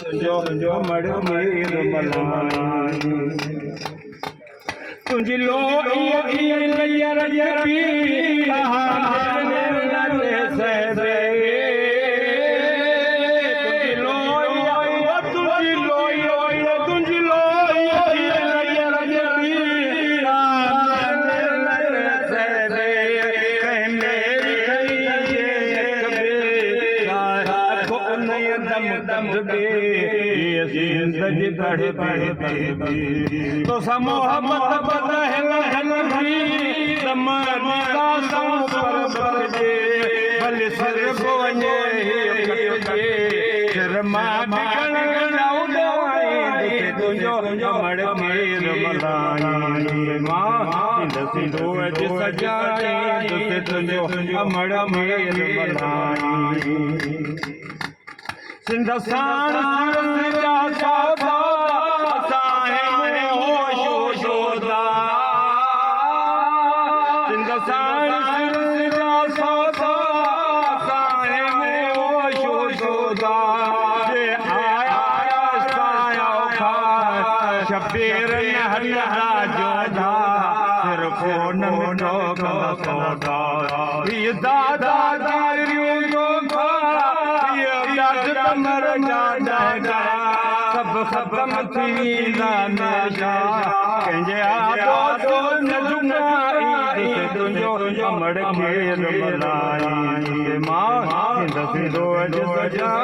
तुंहिंजो अमड़ मीर मल्हाई तुंहिंजी लोई लैयर पी तो मोहब्बत बदहल भल सर वञे तुंहिंजो अमड़ मीर मल्हाई सिंधो अज सजाए तुंहिंजो अमड़ मीर मल्हाई सिंध साण शबीर नहला जोधा सिर फोन मिठो सौदा ये दादा दारियों जो खा ये याद कमर जादा सब खत्म थी नशा कंहिंजे आदो तो न झुकाई तुंहिंजो अमड़ मीर मल्हाई मां सिंधो अज सजा